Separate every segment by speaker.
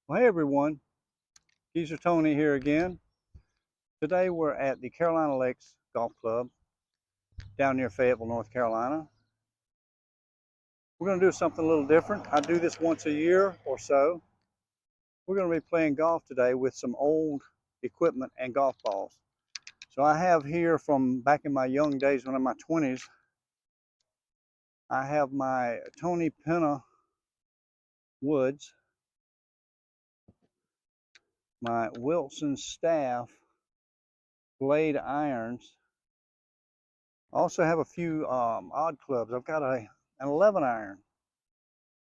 Speaker 1: Well, hey everyone, Geezer Tony here again. Today we're at the Carolina Lakes Golf Club down near Fayetteville, North Carolina. We're going to do something a little different. I do this once a year or so. We're going to be playing golf today with some old equipment and golf balls. So I have here from back in my young days when I'm in my 20s, I have my Tony Penna woods, my Wilson Staff blade irons. I also have a few odd clubs. I've got an 11 iron.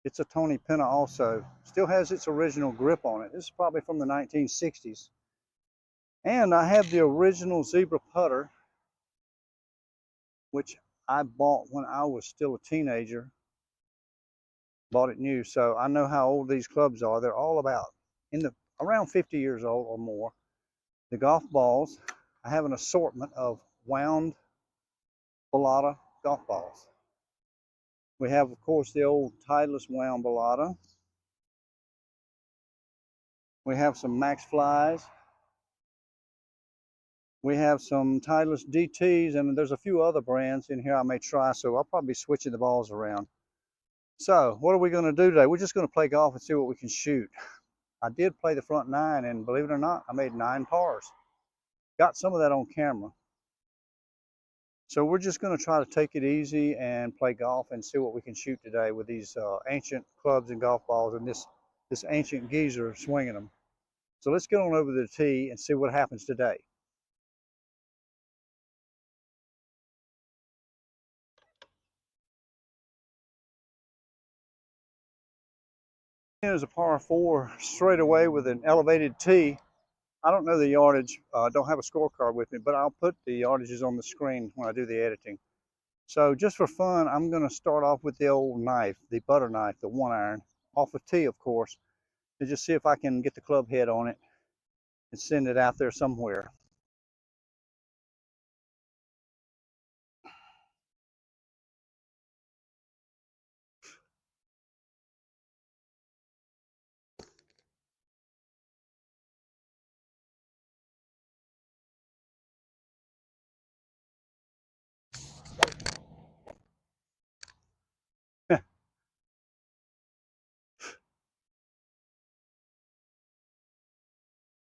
Speaker 1: It's a Tony Penna also. Still has its original grip on it. This is probably from the 1960s. And I have the original zebra putter, which I bought when I was still a teenager. Bought it new, so I know how old these clubs are. They're all about around 50 years old or more. The golf balls, I have an assortment of wound Balata golf balls. We have, of course, the old Titleist wound Balata. We have some Max Flies. We have some Titleist DTs, and there's a few other brands in here I may try, so I'll probably be switching the balls around. So what are we going to do today? We're just going to play golf and see what we can shoot. I did play the front nine, and believe it or not, I made 9 pars. Got some of that on camera. So we're just going to try to take it easy and play golf and see what we can shoot today with these ancient clubs and golf balls and this ancient geezer swinging them. So let's get on over to the tee and see what happens today. Here's a par 4 straight away with an elevated tee. I don't know the yardage, don't have a scorecard with me, but I'll put the yardages on the screen when I do the editing. So just for fun, I'm going to start off with the old knife, the butter knife, the 1 iron, off a tee, of course, to just see if I can get the club head on it and send it out there somewhere.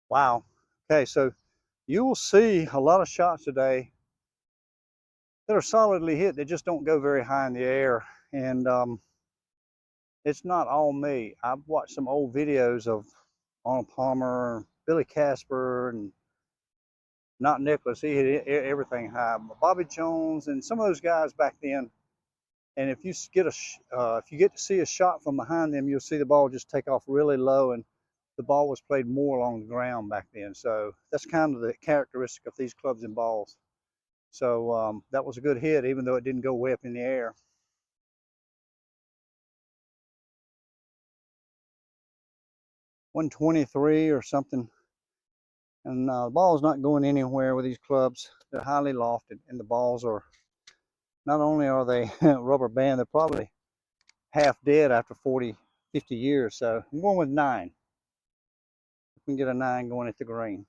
Speaker 1: Wow. Okay, so you will see a lot of shots today that are solidly hit. They just don't go very high in the air. And it's not all me. I've watched some old videos of Arnold Palmer, Billy Casper, and not Nicholas. He hit everything high. Bobby Jones and some of those guys back then. And if you get to see a shot from behind them, you'll see the ball just take off really low, and the ball was played more along the ground back then. So that's kind of the characteristic of these clubs and balls. So that was a good hit, even though it didn't go way up in the air. .123 or something. And the ball's not going anywhere with these clubs. They're highly lofted, and the balls are, not only are they rubber band, they're probably half dead after 40, 50 years. So I'm going with 9. We can get a 9 going at the green.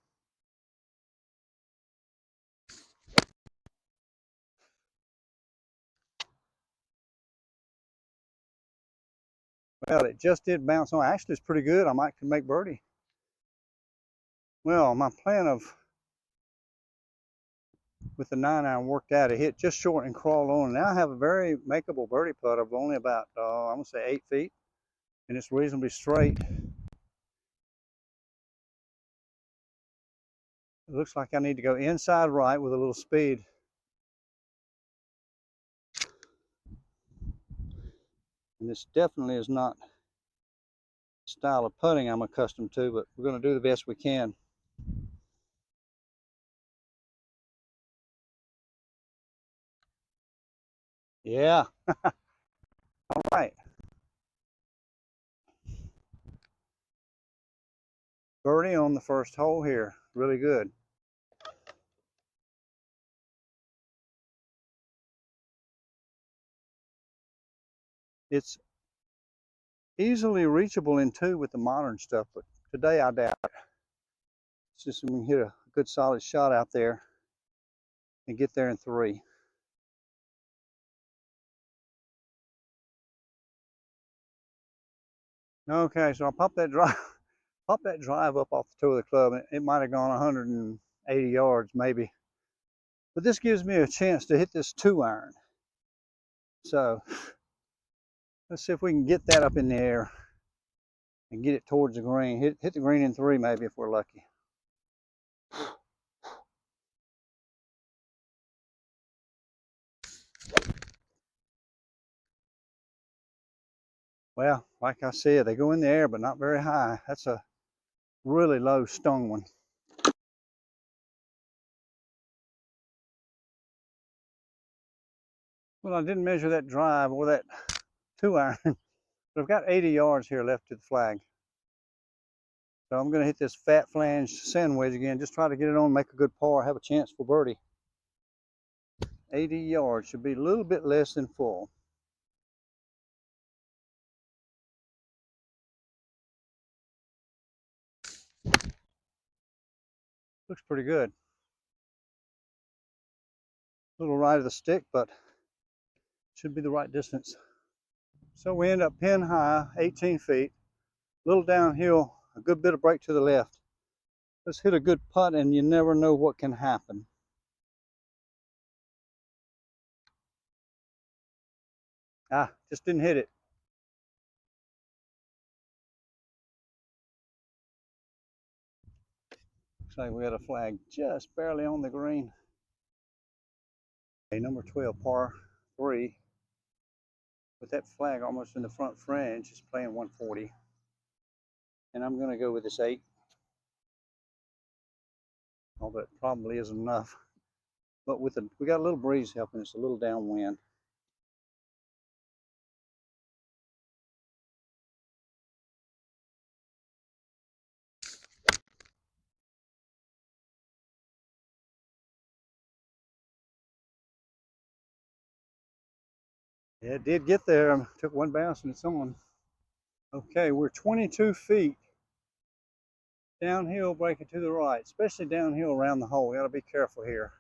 Speaker 1: Well, it just did bounce on. Actually, it's pretty good. I might could make birdie. Well, my plan of with the 9 iron worked out. It hit just short and crawled on. Now I have a very makeable birdie putt of only about, I'm going to say 8 feet. And it's reasonably straight. It looks like I need to go inside right with a little speed. And this definitely is not the style of putting I'm accustomed to, but we're going to do the best we can. Yeah. All right. Birdie on the first hole here. Really good. It's easily reachable in two with the modern stuff, but today I doubt it. It's just we can hit a good solid shot out there and get there in three. Okay, so I popped that drive, popped that drive up off the toe of the club, and it might have gone 180 yards maybe. But this gives me a chance to hit this 2-iron. So let's see if we can get that up in the air and get it towards the green. Hit the green in three maybe if we're lucky. Well, like I said, they go in the air, but not very high. That's a really low stung one. Well, I didn't measure that drive or that 2-iron, but I've got 80 yards here left to the flag. So I'm going to hit this fat flange sand wedge again. Just try to get it on, make a good par, have a chance for birdie. 80 yards should be a little bit less than full. Looks pretty good. A little right of the stick, but should be the right distance. So we end up pin high, 18 feet, a little downhill, a good bit of break to the left. Let's hit a good putt, and you never know what can happen. Just didn't hit it. Looks like we got a flag just barely on the green. Okay, number 12, par 3. With that flag almost in the front fringe, it's playing 140. And I'm going to go with this 8. Although it probably isn't enough. But we got a little breeze helping us, a little downwind. Yeah, it did get there. I took one bounce and it's on. Okay, we're 22 feet downhill, breaking to the right, especially downhill around the hole. We got to be careful here.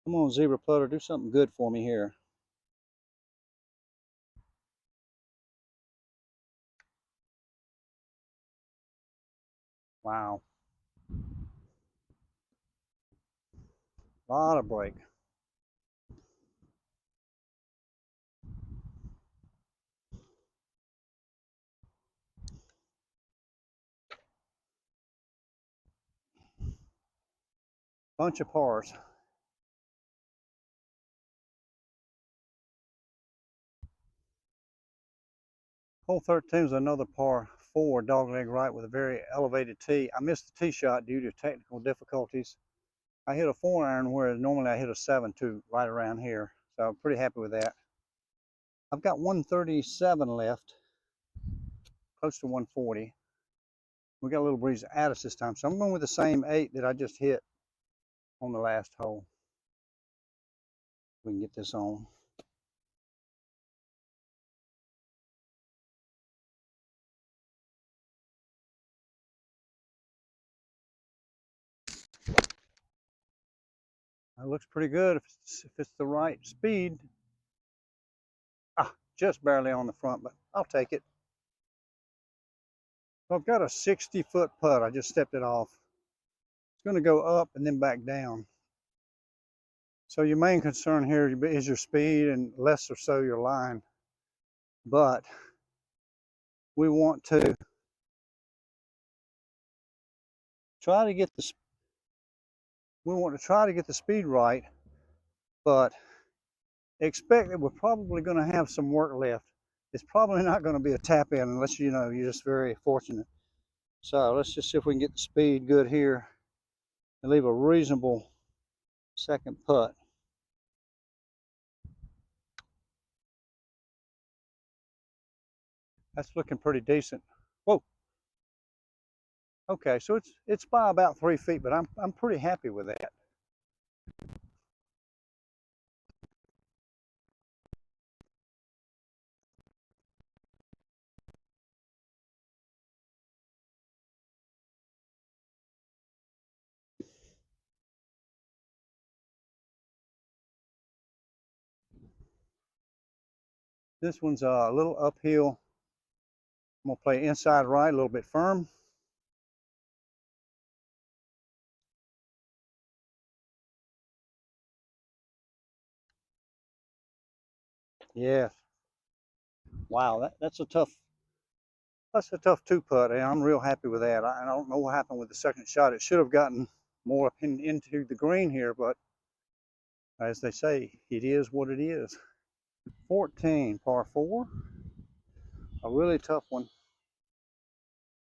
Speaker 1: Come on, zebra putter, do something good for me here. Wow. A lot of break. Bunch of pars. Hole 13 is another par 4, dogleg right with a very elevated tee. I missed the tee shot due to technical difficulties. I hit a 4-iron, whereas normally I hit a 7-2 right around here. So I'm pretty happy with that. I've got 137 left, close to 140. We got a little breeze at us this time. So I'm going with the same 8 that I just hit on the last hole. We can get this on. That looks pretty good if it's the right speed. Just barely on the front, but I'll take it. So I've got a 60-foot putt. I just stepped it off. It's going to go up and then back down. So your main concern here is your speed and less or so your line. But we want to try to get the speed right, but expect that we're probably going to have some work left. It's probably not going to be a tap in unless you're just very fortunate. So let's just see if we can get the speed good here and leave a reasonable second putt. That's looking pretty decent. Whoa. Okay, so it's by about 3 feet, but I'm pretty happy with that. This one's a little uphill. I'm gonna play inside right, a little bit firm. Yes. Wow, that's a tough two putt, and I'm real happy with that. I don't know what happened with the second shot. It should have gotten more up into the green here, but as they say, it is what it is. 14, par 4. A really tough one.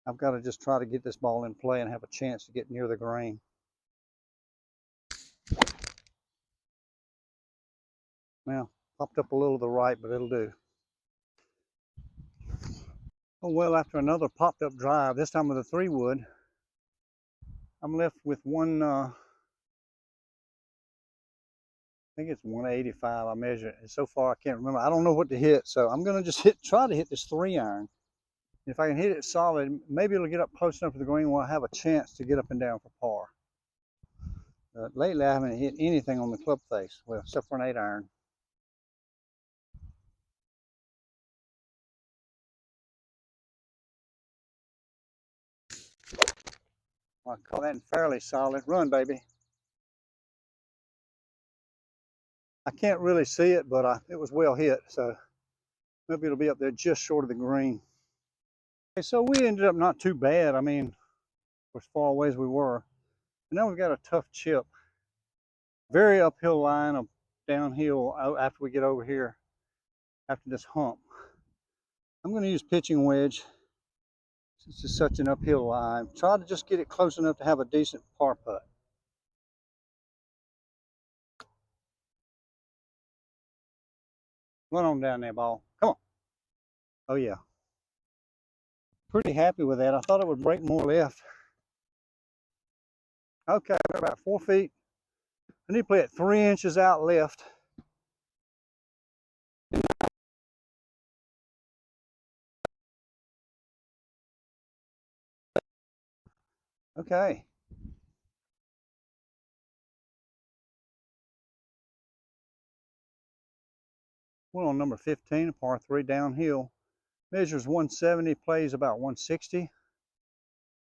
Speaker 1: I've got to just try to get this ball in play and have a chance to get near the green. Well, popped up a little to the right, but it'll do. Oh well, after another popped up drive, this time with a 3-wood, I'm left with one, I think it's 185. I measured it. So far, I can't remember. I don't know what to hit, so I'm going to just try to hit this 3-iron. If I can hit it solid, maybe it'll get up close enough to the green where I have a chance to get up and down for par. Lately, I haven't hit anything on the club face, well, except for an 8-iron. I call that fairly solid. Run, baby. I can't really see it, but it was well hit, so maybe it'll be up there just short of the green. Okay, so we ended up not too bad. I mean, as far away as we were. And now we've got a tough chip. Very uphill line of downhill after we get over here, after this hump. I'm going to use pitching wedge since it's such an uphill line. Try to just get it close enough to have a decent par putt. Run on down there, ball. Come on. Oh, yeah. Pretty happy with that. I thought it would break more left. Okay, we're about 4 feet. I need to play it 3 inches out left. Okay. We're on number 15, a par 3 downhill. Measures 170, plays about 160.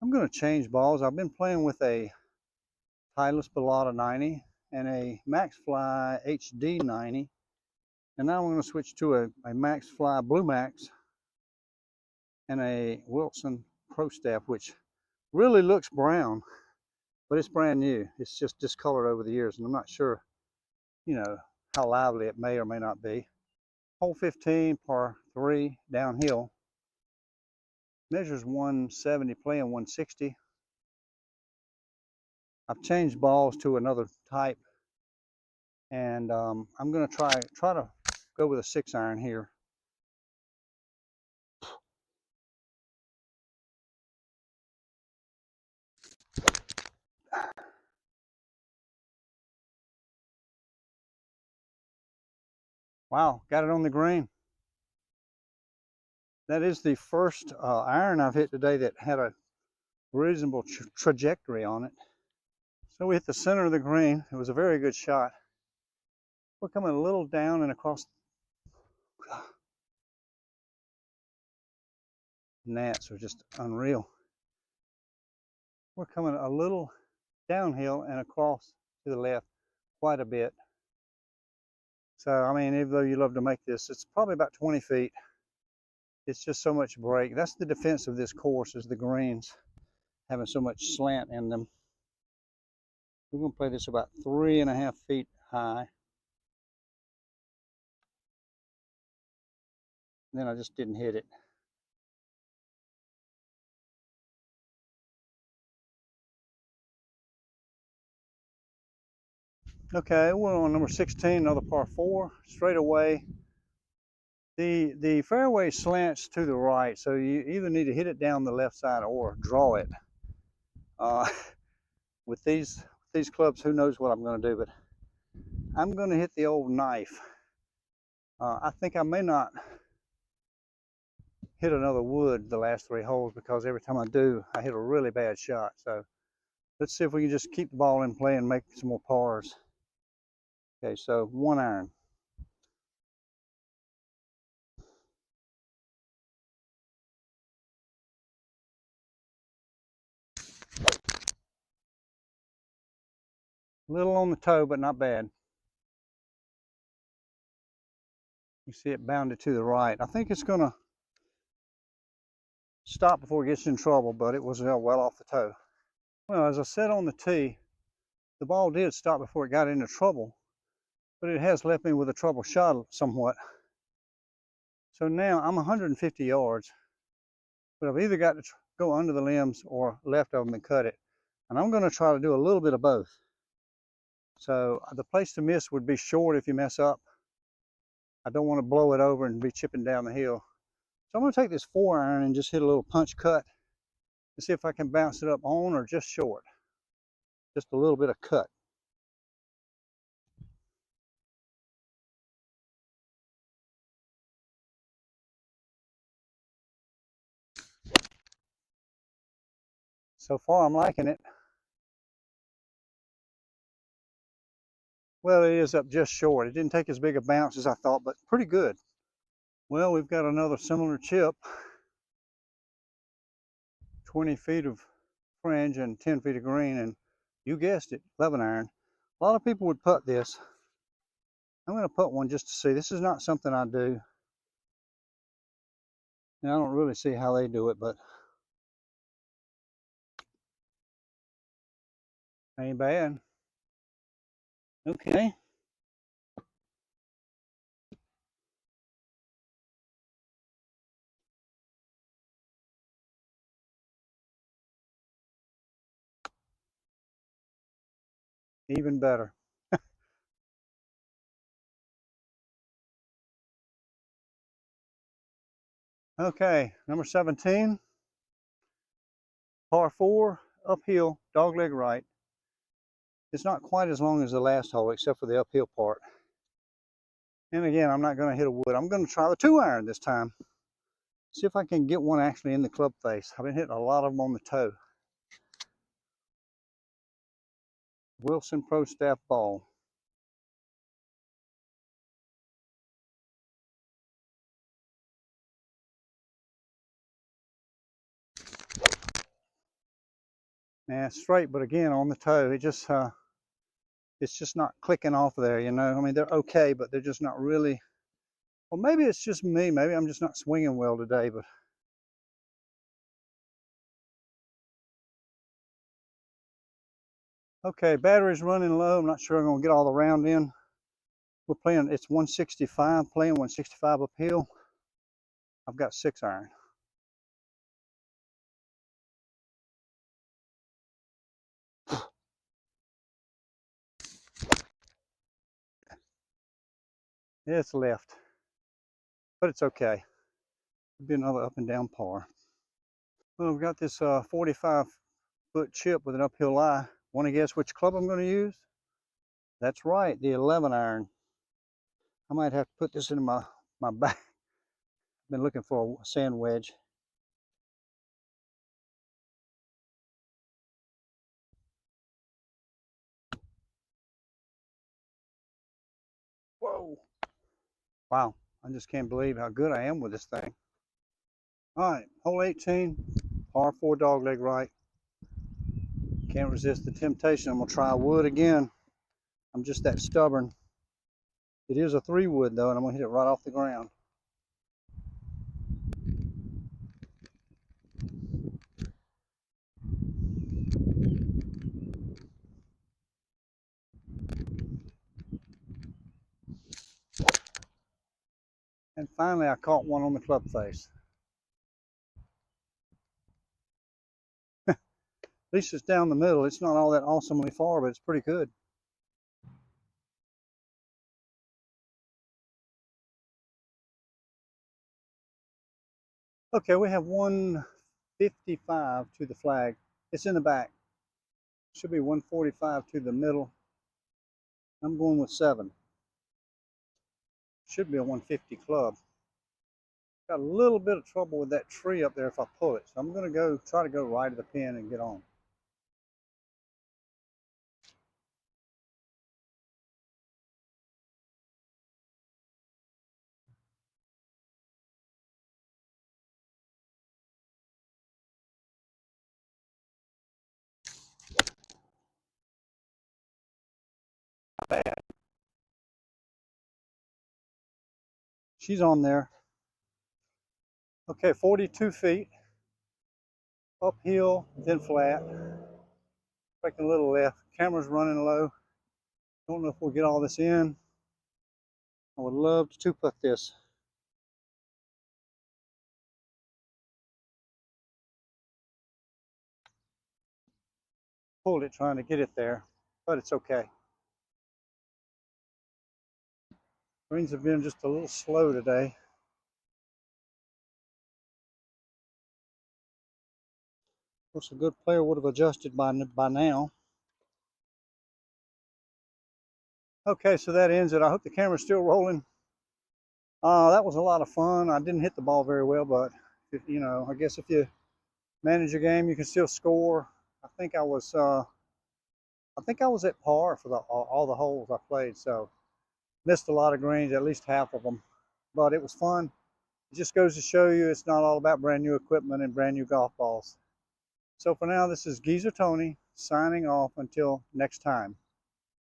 Speaker 1: I'm going to change balls. I've been playing with a Titleist Balata 90 and a Max Fly HD 90. And now I'm going to switch to a Max Fly Blue Max and a Wilson Pro Staff, which really looks brown, but it's brand new. It's just discolored over the years, and I'm not sure, how lively it may or may not be. Hole 15, par 3, downhill. Measures 170, playing 160. I've changed balls to another type, and I'm going to try to go with a 6-iron here. Wow, got it on the green. That is the first iron I've hit today that had a reasonable trajectory on it. So we hit the center of the green. It was a very good shot. We're coming a little down and across. Gnats are just unreal. We're coming a little downhill and across to the left quite a bit. So, I mean, even though you love to make this, it's probably about 20 feet. It's just so much break. That's the defense of this course, is the greens having so much slant in them. We're going to play this about 3.5 feet high. And then I just didn't hit it. Okay, we're on number 16, another par 4, straight away. The fairway slants to the right, so you either need to hit it down the left side or draw it. With these clubs, who knows what I'm going to do, but I'm going to hit the old knife. I think I may not hit another wood the last 3 holes, because every time I do, I hit a really bad shot. So let's see if we can just keep the ball in play and make some more pars. Okay, so 1 iron. A little on the toe, but not bad. You see it bounded to the right. I think it's gonna stop before it gets in trouble, but it was well off the toe. Well, as I said on the tee, the ball did stop before it got into trouble, but it has left me with a trouble shot somewhat. So now I'm 150 yards, but I've either got to go under the limbs or left of them and cut it. And I'm going to try to do a little bit of both. So the place to miss would be short if you mess up. I don't want to blow it over and be chipping down the hill. So I'm going to take this 4-iron and just hit a little punch cut and see if I can bounce it up on or just short. Just a little bit of cut. So far I'm liking it. Well, it is up just short. It didn't take as big a bounce as I thought, but pretty good. Well, we've got another similar chip. 20 feet of fringe and 10 feet of green, and you guessed it, 11-iron. A lot of people would putt this. I'm going to put one just to see. This is not something I do. And I don't really see how they do it, but ain't bad. Okay. Even better. Okay, number 17, par 4, uphill, dogleg right. It's not quite as long as the last hole, except for the uphill part. And again, I'm not going to hit a wood. I'm going to try the 2-iron this time. See if I can get one actually in the club face. I've been hitting a lot of them on the toe. Wilson Pro Staff ball. Yeah, straight, but again on the toe. It's just not clicking off there, you know. I mean, they're okay, but they're just not really. Well, maybe it's just me. Maybe I'm just not swinging well today, but. Okay, battery's running low. I'm not sure I'm gonna get all the round in. We're playing, it's 165, playing 165 uphill. I've got 6-iron. It's left, but it's okay. It'll be another up and down par. Well, I've got this 45-foot chip with an uphill lie. Want to guess which club I'm going to use? That's right, the 11-iron. I might have to put this in my bag. Been looking for a sand wedge. Whoa. Wow, I just can't believe how good I am with this thing. All right, hole 18, par 4 dogleg right. Can't resist the temptation. I'm gonna try wood again. I'm just that stubborn. It is a 3-wood though, and I'm gonna hit it right off the ground. And finally, I caught one on the club face. At least it's down the middle. It's not all that awesomely far, but it's pretty good. Okay, we have 155 to the flag. It's in the back. Should be 145 to the middle. I'm going with 7. Should be a 150 club. Got a little bit of trouble with that tree up there if I pull it. So I'm going to try to go right of the pin and get on. She's on there. Okay, 42 feet. Uphill, then flat. Taking a little left. Camera's running low. Don't know if we'll get all this in. I would love to two-putt this. Pulled it trying to get it there, but it's okay. Greens have been just a little slow today. Of course, a good player would have adjusted by now. Okay, so that ends it. I hope the camera's still rolling. That was a lot of fun. I didn't hit the ball very well, but I guess if you manage your game, you can still score. I think I was at par for all the holes I played, so missed a lot of greens, at least half of them. But it was fun. It just goes to show you it's not all about brand new equipment and brand new golf balls. So for now, this is Geezer Tony signing off until next time.